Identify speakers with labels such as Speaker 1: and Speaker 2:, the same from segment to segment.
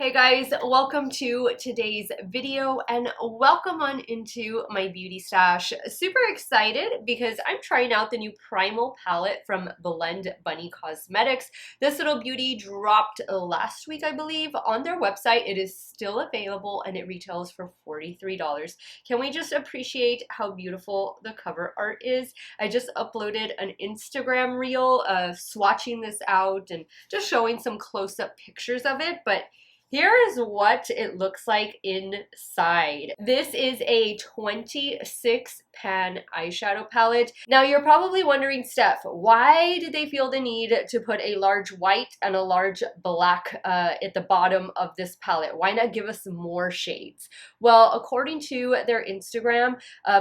Speaker 1: Hey guys, welcome to today's video and welcome on into my beauty stash. Super excited because I'm trying out the new Primal palette from Blend Bunny Cosmetics. This little beauty dropped last week, I believe, on their website. It is still available and it retails for $43. Can we just appreciate how beautiful the cover art is? I just uploaded an Instagram reel swatching this out and just showing some close-up pictures of it, but here is what it looks like inside. This is a 26 pan eyeshadow palette. Now you're probably wondering, Steph, why did they feel the need to put a large white and a large black at the bottom of this palette? Why not give us more shades? Well, according to their Instagram,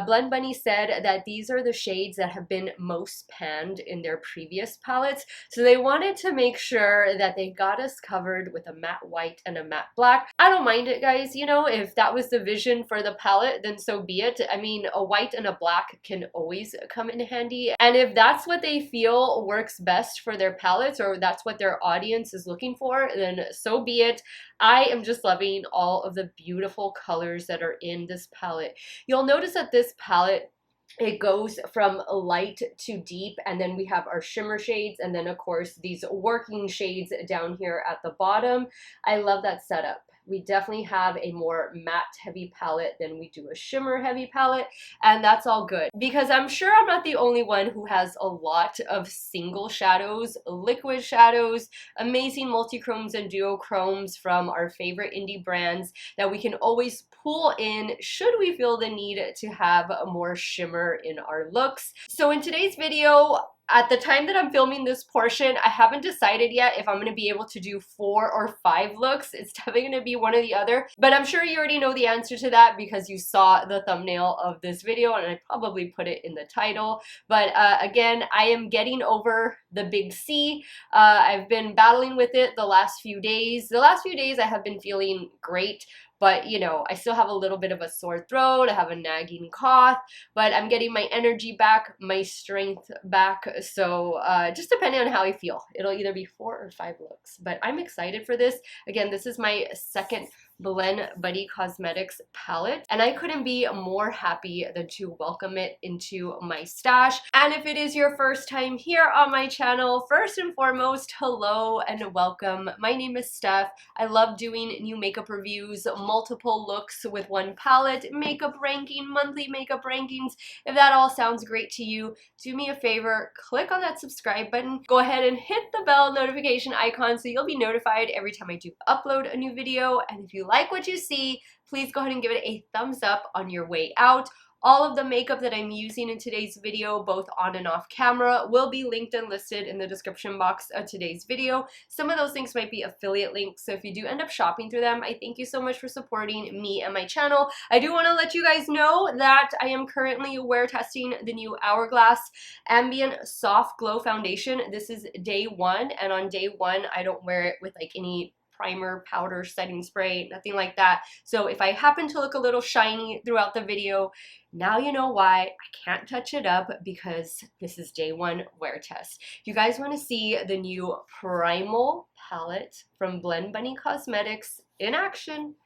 Speaker 1: Blend Bunny said that these are the shades that have been most panned in their previous palettes. So they wanted to make sure that they got us covered with a matte white and a matte black. I don't mind it, guys. You know, if that was the vision for the palette, then so be it. I mean, a white and a black can always come in handy. And if that's what they feel works best for their palettes, or that's what their audience is looking for, then so be it. I am just loving all of the beautiful colors that are in this palette. You'll notice that this palette, it goes from light to deep, and then we have our shimmer shades, and then of course these working shades down here at the bottom. I love that setup. We definitely have a more matte heavy palette than we do a shimmer heavy palette, and that's all good because I'm sure I'm not the only one who has a lot of single shadows, liquid shadows, amazing multi-chromes and duochromes from our favorite indie brands that we can always pull in should we feel the need to have more shimmer in our looks. So in today's video, at the time that I'm filming this portion, I haven't decided yet if I'm going to be able to do 4 or 5 looks. It's definitely going to be one or the other, but I'm sure you already know the answer to that because you saw the thumbnail of this video and I probably put it in the title. But again, I am getting over the big C. I've been battling with it the last few days. The last few days I have been feeling great, but you know, I still have a little bit of a sore throat, I have a nagging cough, but I'm getting my energy back, my strength back, so just depending on how I feel. It'll either be 4 or 5 looks, but I'm excited for this. Again, this is my second Blend Bunny Cosmetics palette, and I couldn't be more happy than to welcome it into my stash. And if it is your first time here on my channel, first and foremost, hello and welcome. My name is Steph. I love doing new makeup reviews, multiple looks with one palette, makeup ranking, monthly makeup rankings. If that all sounds great to you, do me a favor, click on that subscribe button, go ahead and hit the bell notification icon so you'll be notified every time I do upload a new video. And if you like what you see, please go ahead and give it a thumbs up on your way out. All of the makeup that I'm using in today's video, both on and off camera, will be linked and listed in the description box of today's video. Some of those things might be affiliate links, so if you do end up shopping through them, I thank you so much for supporting me and my channel. I do want to let you guys know that I am currently wear testing the new Hourglass Ambient Soft Glow Foundation. This is day 1, and on day 1, I don't wear it with like any primer, powder, setting spray, nothing like that. So if I happen to look a little shiny throughout the video, now you know why. I can't touch it up because this is day 1 wear test. If you guys want to see the new Primal palette from Blend Bunny Cosmetics in action,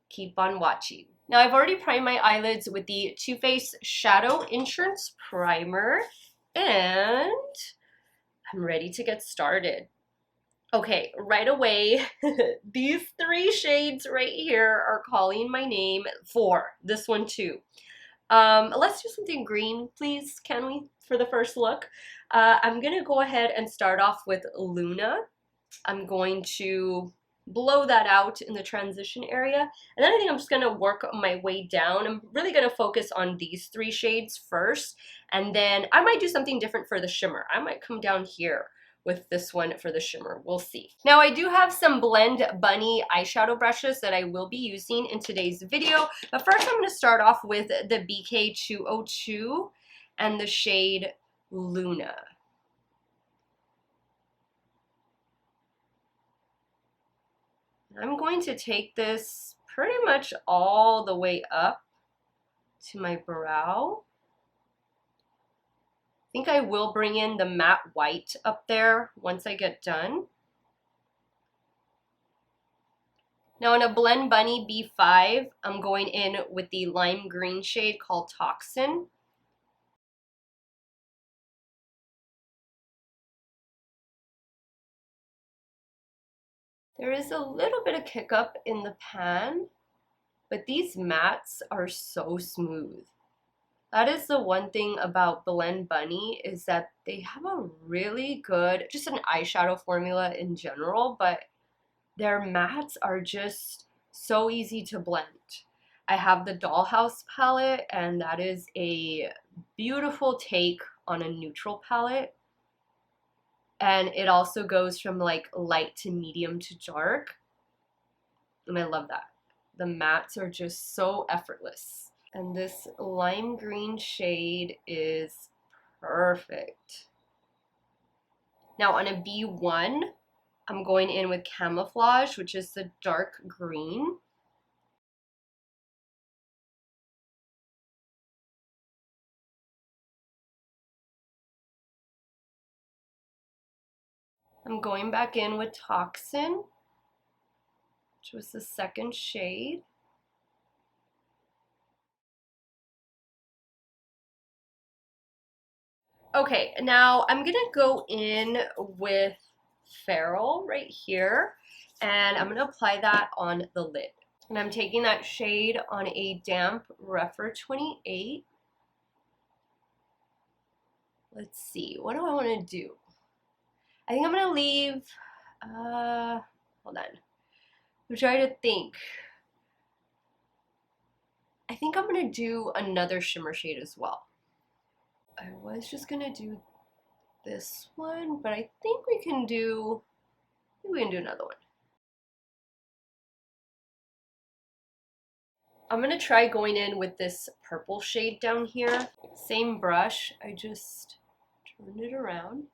Speaker 1: keep on watching. Now I've already primed my eyelids with the Too Faced Shadow Insurance Primer, and I'm ready to get started. Okay, right away, these 3 shades right here are calling my name. 4, this one too. Let's do something green, please, can we, for the first look? I'm gonna go ahead and start off with Luna. I'm going to blow that out in the transition area, and then I think I'm just gonna work my way down. I'm really gonna focus on these 3 shades first, and then I might do something different for the shimmer. I might come down here with this one for the shimmer. We'll see. Now I do have some Blend Bunny eyeshadow brushes that I will be using in today's video, but first I'm going to start off with the BK202 and the shade Luna. I'm going to take this pretty much all the way up to my brow. I think I will bring in the matte white up there once I get done. Now in a Blend Bunny B5, I'm going in with the lime green shade called Toxin. There is a little bit of kick up in the pan, but these mattes are so smooth. That is the one thing about Blend Bunny, is that they have a really good, just an eyeshadow formula in general, but their mattes are just so easy to blend. I have the Dollhouse palette, and that is a beautiful take on a neutral palette. And it also goes from like light to medium to dark. And I love that. The mattes are just so effortless. And this lime green shade is perfect. Now on a B1, I'm going in with Camouflage, which is the dark green. I'm going back in with Toxin, which was the second shade. Okay, now I'm gonna go in with Feral right here, and I'm gonna apply that on the lid. And I'm taking that shade on a damp Rephr 28. Let's see, what do I want to do? I think I'm gonna leave, hold on. I'm trying to think. I think I'm gonna do another shimmer shade as well. I was just gonna do this one, but I think we can do another one. I'm gonna try going in with this purple shade down here. Same brush, I just turn it around.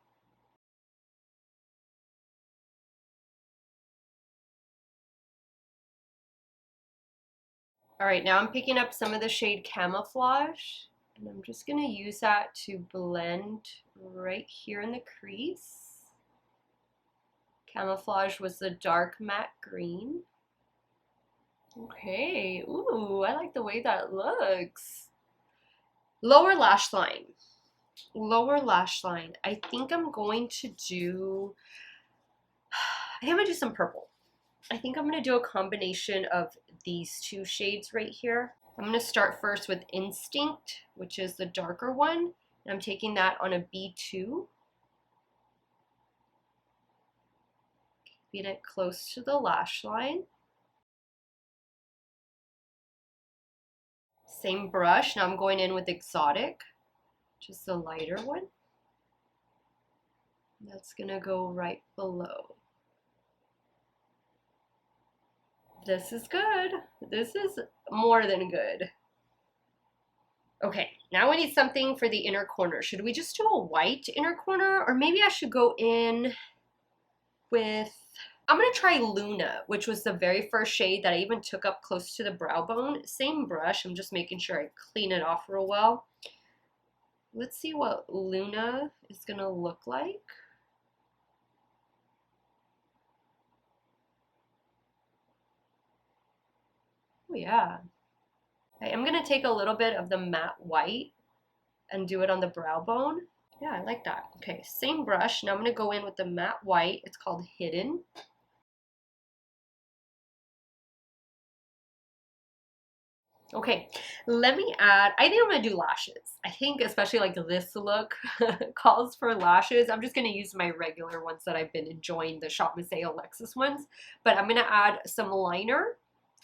Speaker 1: All right, now I'm picking up some of the shade Camouflage, and I'm just gonna use that to blend right here in the crease. Camouflage was the dark matte green. Okay, ooh, I like the way that looks. Lower lash line. Lower lash line. I think I'm going to do, I think I'm gonna do some purple. I think I'm gonna do a combination of these two shades right here. I'm gonna start first with Instinct, which is the darker one. And I'm taking that on a B2. Keeping it close to the lash line. Same brush. Now I'm going in with Exotic, which is the lighter one. That's gonna go right below. This is good. This is more than good. Okay, now we need something for the inner corner. Should we just do a white inner corner? Or maybe I should go in with, I'm gonna try Luna, which was the very first shade that I even took up close to the brow bone. Same brush, I'm just making sure I clean it off real well. Let's see what Luna is gonna look like. Oh yeah. I'm gonna take a little bit of the matte white and do it on the brow bone. Yeah, I like that. Okay, same brush. Now I'm gonna go in with the matte white. It's called Hidden. Okay, let me add, I think I'm gonna do lashes. I think especially like this look calls for lashes. I'm just gonna use my regular ones that I've been enjoying, the Shop Miss Alexis ones. But I'm gonna add some liner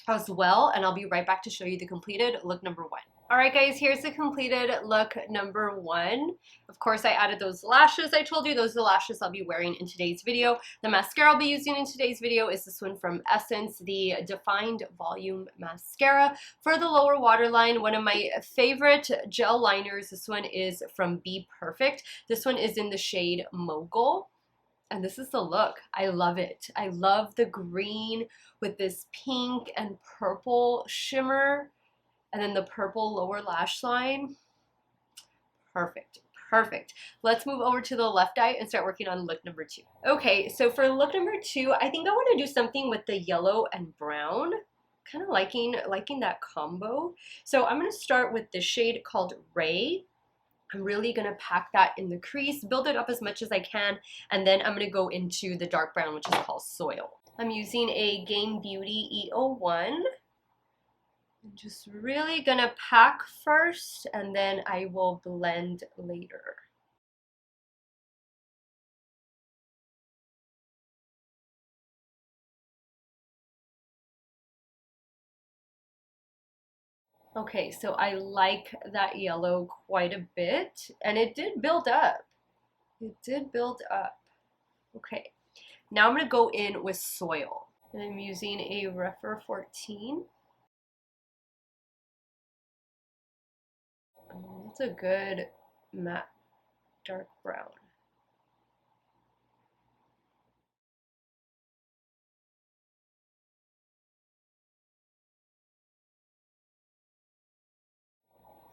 Speaker 1: as well, and I'll be right back to show you the completed look number one. All right, guys, here's the completed look number one. Of course, I added those lashes. I told you those are the lashes I'll be wearing in today's video. The mascara I'll be using in today's video is this one from Essence, the Defined Volume Mascara for the lower waterline. One of my favorite gel liners. This one is from bPerfect. This one is in the shade Mogul. And this is the look. I love it. I love the green with this pink and purple shimmer, and then the purple lower lash line. Perfect. Perfect. Let's move over to the left eye and start working on look number 2. Okay, so for look number 2, I think I want to do something with the yellow and brown. Kind of liking that combo. So I'm going to start with the shade called Ray. I'm really going to pack that in the crease, build it up as much as I can, and then I'm going to go into the dark brown, which is called Soil. I'm using a Game Beauty E01. I'm just really gonna pack first and then I will blend later. Okay, so I like that yellow quite a bit and it did build up. It did build up. Okay, now I'm gonna go in with Soil. And I'm using a Refer 14. It's a good matte dark brown.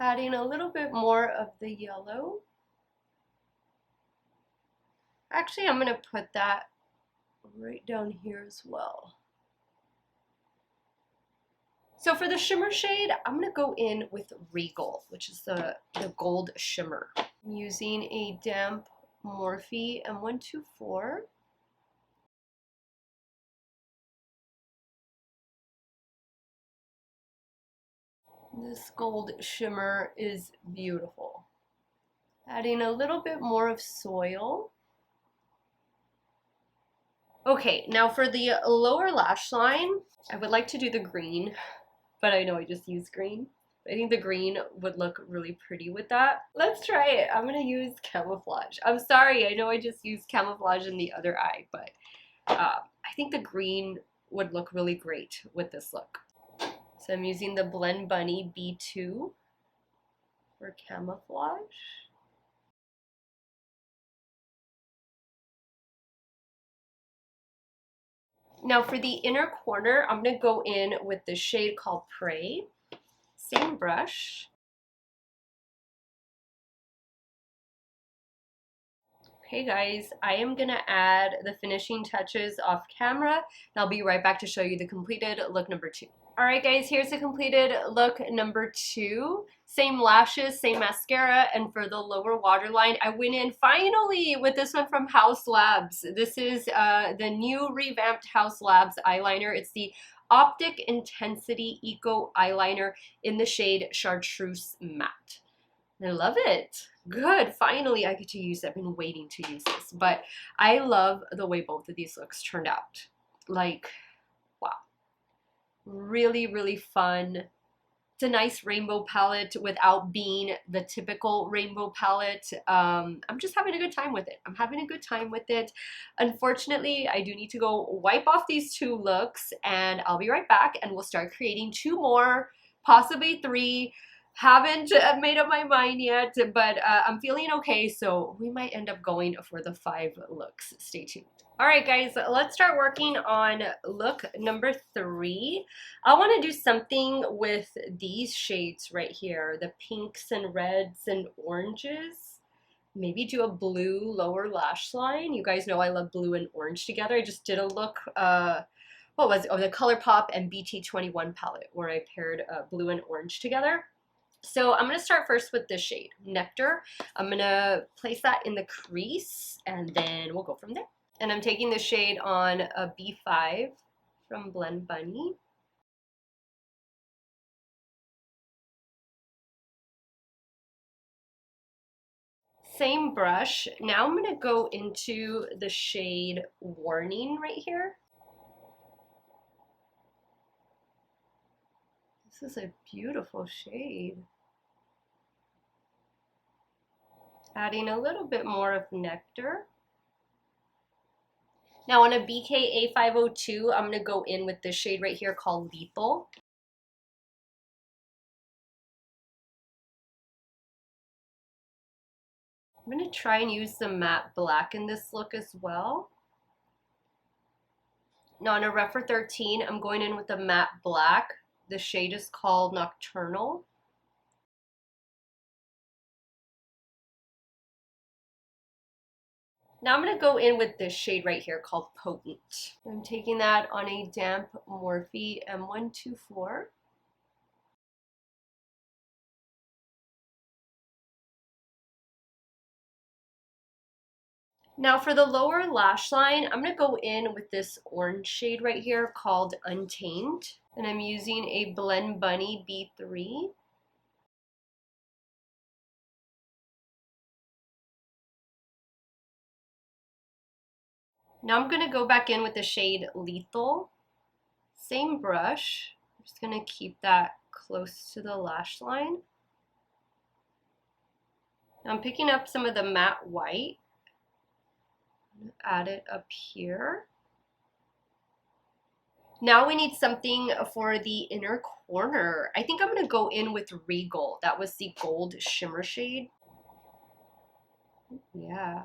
Speaker 1: Adding a little bit more of the yellow. Actually, I'm gonna put that right down here as well. So for the shimmer shade, I'm gonna go in with Regal, which is the gold shimmer. I'm using a damp Morphe M124. This gold shimmer is beautiful. Adding a little bit more of Soil. Okay, now for the lower lash line, I would like to do the green, but I know I just used green. I think the green would look really pretty with that. Let's try it. I'm gonna use Camouflage. I'm sorry, I know I just used Camouflage in the other eye, but I think the green would look really great with this look. So I'm using the Blend Bunny B2 for Camouflage. Now for the inner corner, I'm gonna go in with the shade called Prey. Same brush. Okay guys, I am gonna add the finishing touches off camera and I'll be right back to show you the completed look number 2. Alright guys, here's the completed look number 2. Same lashes, same mascara, and for the lower waterline, I went in finally with this one from Haus Labs. This is the new revamped Haus Labs eyeliner. It's the Optic Intensity Eco Eyeliner in the shade Chartreuse Matte. I love it. Good. Finally, I get to use it. I've been waiting to use this. But I love the way both of these looks turned out. Like, wow. Really, really fun. It's a nice rainbow palette without being the typical rainbow palette. I'm just having a good time with it. I'm having a good time with it. Unfortunately, I do need to go wipe off these 2 looks and I'll be right back and we'll start creating 2 more, possibly 3. Haven't made up my mind yet, but I'm feeling okay, so we might end up going for the 5 looks. Stay tuned. All right, guys, let's start working on look number 3. I want to do something with these shades right here, the pinks and reds and oranges. Maybe do a blue lower lash line. You guys know I love blue and orange together. I just did a look, what was it? Oh, the ColourPop and BT21 palette where I paired blue and orange together. So I'm going to start first with this shade, Nectar. I'm going to place that in the crease and then we'll go from there. And I'm taking the shade on a B5 from Blend Bunny. Same brush. Now I'm going to go into the shade Warning right here. This is a beautiful shade. Adding a little bit more of Nectar. Now on a BK A502, I'm going to go in with this shade right here called Lethal. I'm going to try and use the matte black in this look as well. Now on a Refer 13, I'm going in with the matte black. The shade is called Nocturnal. Now I'm going to go in with this shade right here called Potent. I'm taking that on a damp Morphe M124. Now for the lower lash line, I'm going to go in with this orange shade right here called Untamed. And I'm using a Blend Bunny B3. Now I'm going to go back in with the shade Lethal. Same brush. I'm just going to keep that close to the lash line. Now I'm picking up some of the matte white. Add it up here. Now we need something for the inner corner. I think I'm going to go in with Regal. That was the gold shimmer shade. Yeah.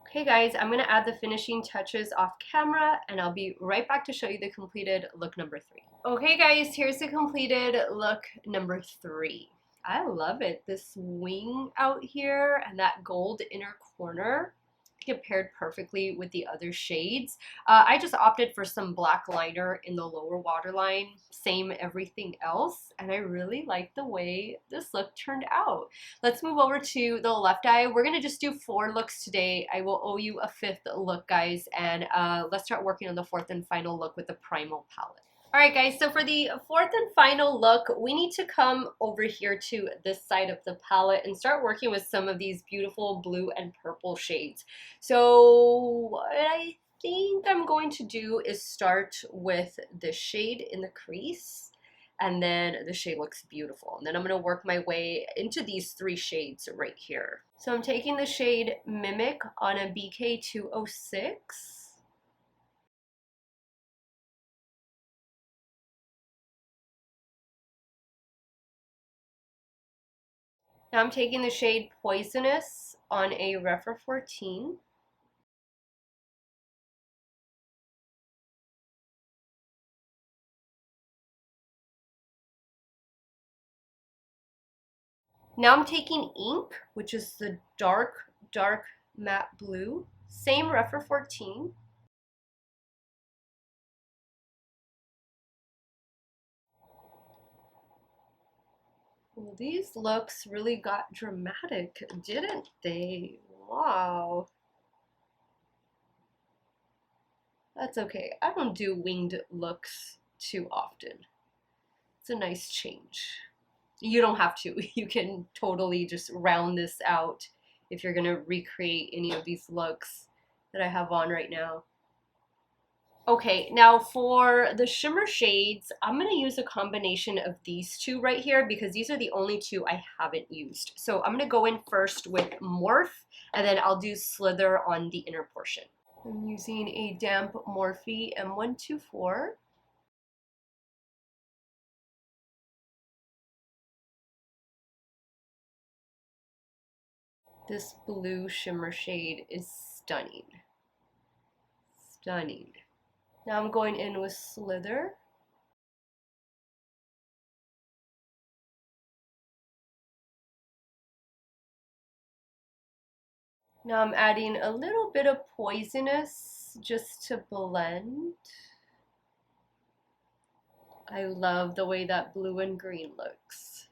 Speaker 1: Okay guys, I'm going to add the finishing touches off camera and I'll be right back to show you the completed look number 3. Okay guys, here's the completed look number 3. I love it. This wing out here and that gold inner corner. It paired perfectly with the other shades. I just opted for some black liner in the lower waterline, same everything else, and I really like the way this look turned out. Let's move over to the left eye. We're gonna just do 4 looks today. I will owe you a 5th look, guys, and let's start working on the 4th and final look with the Primal palette. All right, guys, so for the 4th and final look, we need to come over here to this side of the palette and start working with some of these beautiful blue and purple shades. So what I think I'm going to do is start with the shade in the crease, and then the shade looks beautiful. And then I'm going to work my way into these 3 shades right here. So I'm taking the shade Mimic on a BK206. Now I'm taking the shade Poisonous on a Rephr 14. Now I'm taking Ink, which is the dark matte blue. Same Rephr 14. Well, these looks really got dramatic, didn't they? Wow. That's okay. I don't do winged looks too often. It's a nice change. You don't have to. You can totally just round this out if you're gonna recreate any of these looks that I have on right now. Okay, now for the shimmer shades, I'm going to use a combination of these 2 right here because these are the only 2 I haven't used. So I'm going to go in first with Morph, and then I'll do Slither on the inner portion. I'm using a damp Morphe M124. This blue shimmer shade is stunning. Stunning. Now I'm going in with Slither. Now I'm adding a little bit of Poisonous just to blend. I love the way that blue and green looks.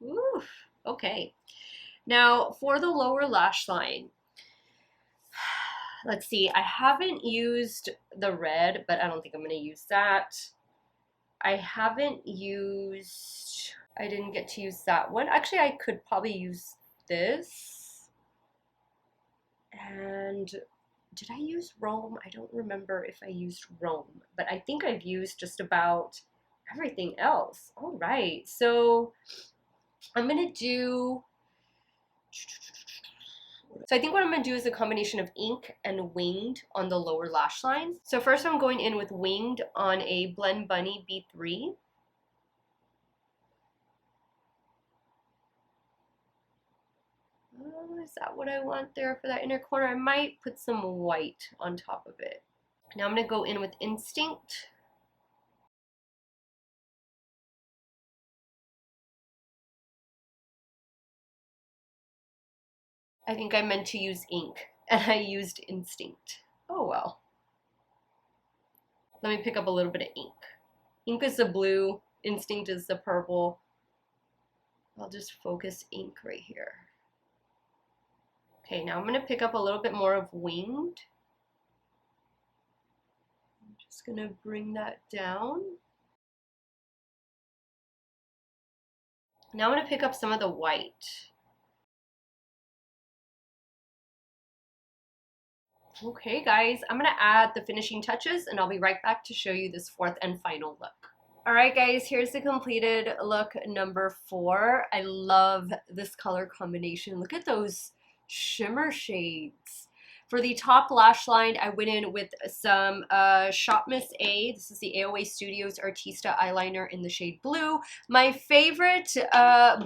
Speaker 1: Ooh, okay. Now for the lower lash line, let's see, I haven't used the red, but I don't think I'm going to use that. I didn't get to use that one. Actually, I could probably use this. And did I use Rome? I don't remember if I used Rome, but I think I've used just about everything else. All right, so I'm gonna do, so I think what I'm gonna do is a combination of Ink and Winged on the lower lash line. So first I'm going in with Winged on a Blend Bunny B3. Is that what I want there for that inner corner? I might put some white on top of it. Now I'm gonna go in with Instinct. I think I meant to use ink and I used Instinct. Oh well. Let me pick up a little bit of ink. Ink is the blue, Instinct is the purple. I'll just focus ink right here. Okay, now I'm gonna pick up a little bit more of Winged. I'm just gonna bring that down. Now I'm gonna pick up some of the white. Okay guys, I'm gonna add the finishing touches and I'll be right back to show you this fourth and final look. Alright guys, here's the completed look number 4. I love this color combination. Look at those shimmer shades. For the top lash line, I went in with some Shop Miss A. This is the AOA Studios Artista eyeliner in the shade blue. My favorite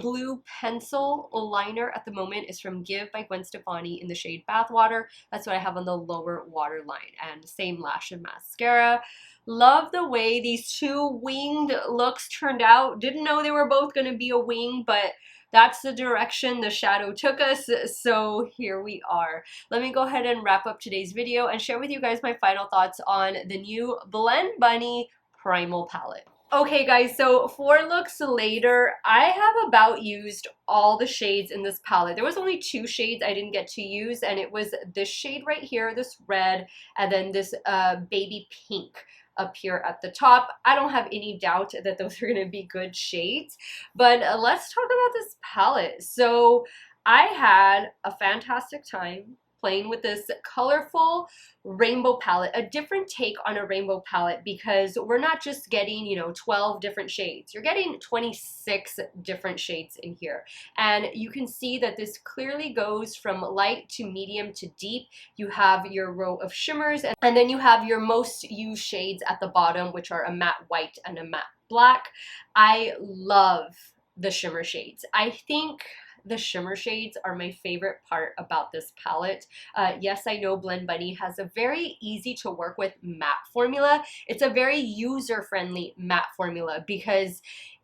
Speaker 1: blue pencil liner at the moment is from Give by Gwen Stefani in the shade Bathwater. That's what I have on the lower waterline, and same lash and mascara. Love the way these two winged looks turned out. Didn't know they were both going to be a wing, but that's the direction the shadow took us, so here we are. Let me go ahead and wrap up today's video and share with you guys my final thoughts on the new Blend Bunny Primal palette. Okay guys, so 4 looks later, I have about used all the shades in this palette. There was only 2 shades I didn't get to use, and it was this shade right here, this red, and then this baby pink up here at the top. I don't have any doubt that those are going to be good shades, but let's talk about this palette. So I had a fantastic time playing with this colorful rainbow palette, a different take on a rainbow palette, because we're not just getting, you know, 12 different shades. You're getting 26 different shades in here. And you can see that this clearly goes from light to medium to deep. You have your row of shimmers, and then you have your most used shades at the bottom, which are a matte white and a matte black. I love the shimmer shades. I think the shimmer shades are my favorite part about this palette. Yes, I know Blend Bunny has a very easy to work with matte formula. It's a very user-friendly matte formula because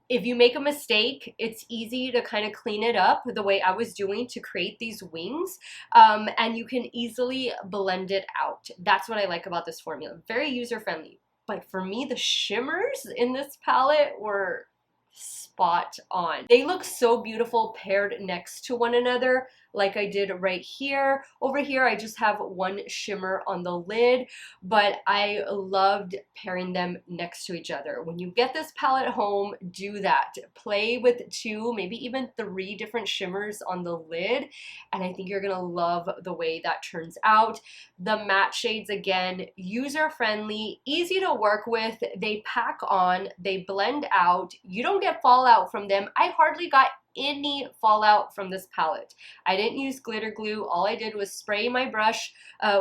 Speaker 1: if you make a mistake, it's easy to kind of clean it up the way I was doing to create these wings, and you can easily blend it out. That's what I like about this formula. Very user-friendly. But for me, the shimmers in this palette were spot on. They look so beautiful paired next to one another, like I did right here. Over here, I just have one shimmer on the lid, but I loved pairing them next to each other. When you get this palette home, do that. Play with 2, maybe even 3 different shimmers on the lid, and I think you're gonna love the way that turns out. The matte shades, again, user-friendly, easy to work with. They pack on, they blend out. You don't get fallout from them. I hardly got any fallout from this palette. I didn't use glitter glue. All I did was spray my brush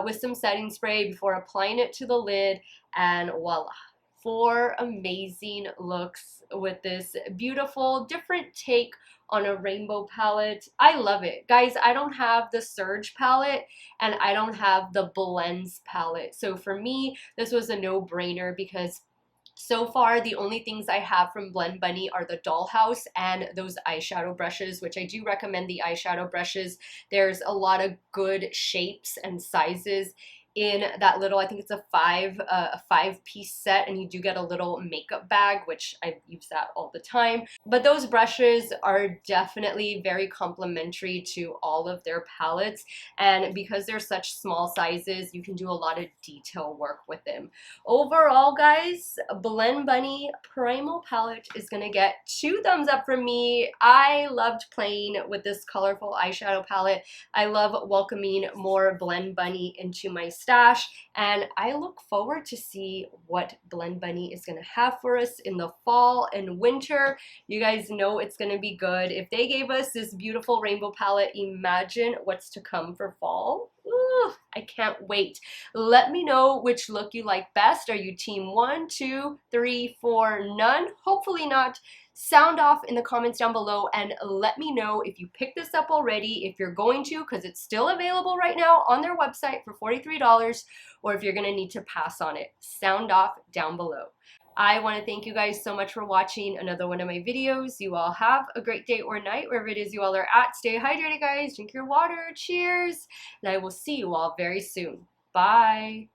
Speaker 1: with some setting spray before applying it to the lid, and voila. 4 amazing looks with this beautiful different take on a rainbow palette. I love it. Guys, I don't have the Surge palette and I don't have the Blends palette. So for me, this was a no-brainer because so far, the only things I have from Blend Bunny are the Dollhouse and those eyeshadow brushes, which I do recommend the eyeshadow brushes. There's a lot of good shapes and sizes in that little, I think it's a 5-piece set, and you do get a little makeup bag, which I use that all the time. But those brushes are definitely very complimentary to all of their palettes, and because they're such small sizes, you can do a lot of detail work with them. Overall, guys, Blend Bunny Primal palette is gonna get 2 thumbs up from me. I loved playing with this colorful eyeshadow palette. I love welcoming more Blend Bunny into my stash, and I look forward to see what Blend Bunny is gonna have for us in the fall and winter. You guys know it's gonna be good. If they gave us this beautiful rainbow palette, imagine what's to come for fall. Ooh, I can't wait. Let me know which look you like best. Are you team 1, 2, 3, 4, none? Hopefully not. Sound off in the comments down below and let me know if you picked this up already, if you're going to, because it's still available right now on their website for $43, or if you're going to need to pass on it. Sound off down below. I want to thank you guys so much for watching another one of my videos. You all have a great day or night, wherever it is you all are at. Stay hydrated, guys. Drink your water. Cheers. And I will see you all very soon. Bye.